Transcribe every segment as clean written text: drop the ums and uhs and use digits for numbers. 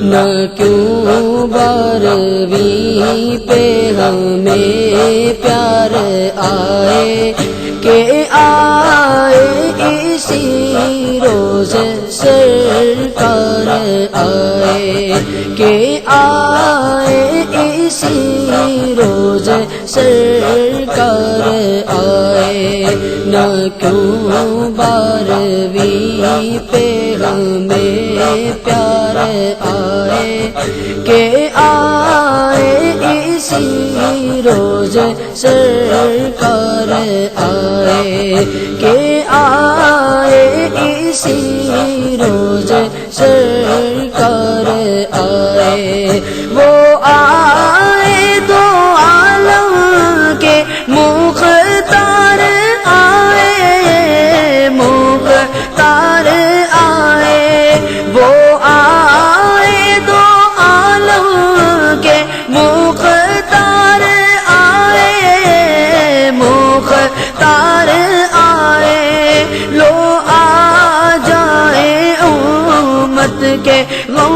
نہ کیوں بارہویں پہ ہمیں پیار آئے کہ آئے اسی روز سرکار آئے کہ آئے اسی روز سرکار آئے نہ کیوں بارہویں پہ ہمیں پیار آئے کہ آئے اسی روز سرکار آئے کہ آئے اسی روز سرکار آئے وہ آئے دو عالم کے مختار آئے مختار آئے وہ آئے دو عالم کے مختار آئے مختار آئے لو آ جائے امت کے غم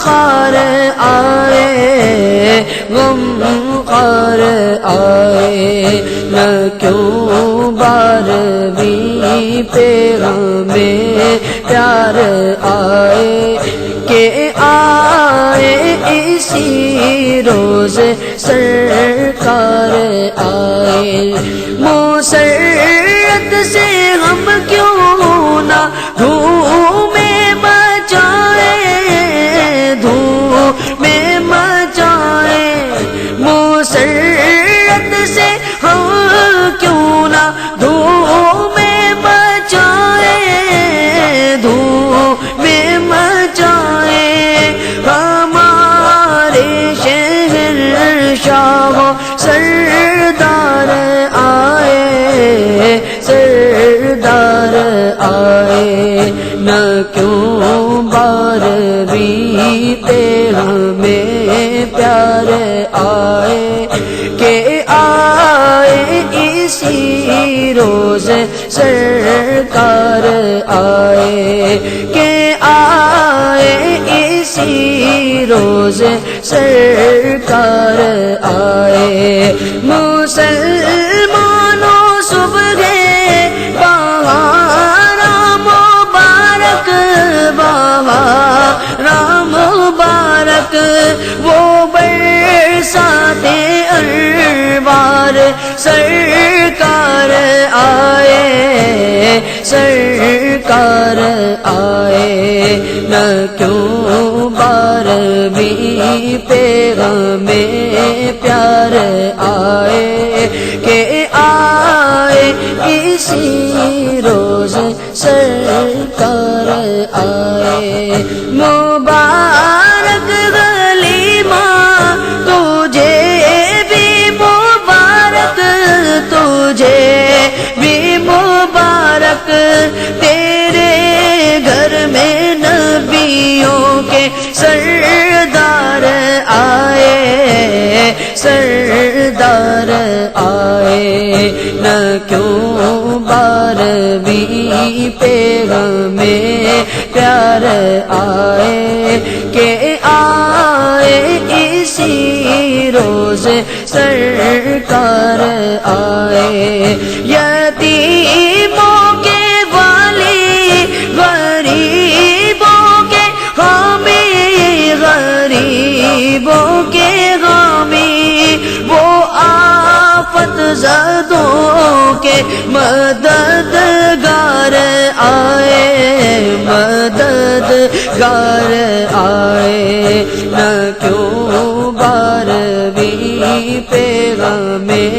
خار آئے غم خار آئے نہ کیوں بارہویں پہ ہمیں پیار آئے کہ آئے اسی روز سرکار آئے مسرت سے ہم کیوں نہ دھومیں مچائیں دھومیں مچائیں مسرت سے ہم کیوں نہ دھومیں مچائیں دھومیں مچائیں ہمارے شہر شاہ سردار آئے سردار آئے نہ کیوں بارہویں پہ ہمیں پیار آئے کہ آئے اسی روز سرکار آئے کہ آئے اسی روز سرکار آئے مسلمانوں صبح بہار مبارک بہار مبارک وہ برسات انوار سرکار آئے سرکار آئے نہ کیوں بارہویں پہ ہمیں پیار آئے کہ آئے اسی روز سرکار آئے مبارک غلیمہ تجھے بھی مبارک تجھے بھی مبارک تیرے گھر میں نبیوں کے سردار آئے سردار آئے نہ کیوں بارہویں پہ ہمیں پیار آئے کہ آئے اسی روز سرکار آئے یتیموں کے والی غریبوں کے حامی غریبوں کے حامی وہ آفت زدوں کے مددگار آئے مددگار آئے نہ کیوں بارہویں پہ ہمیں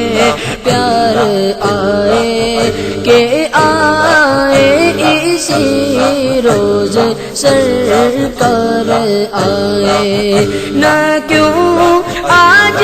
پیار آئے کہ آئے اسی روز سرکار آئے نہ کیوں آج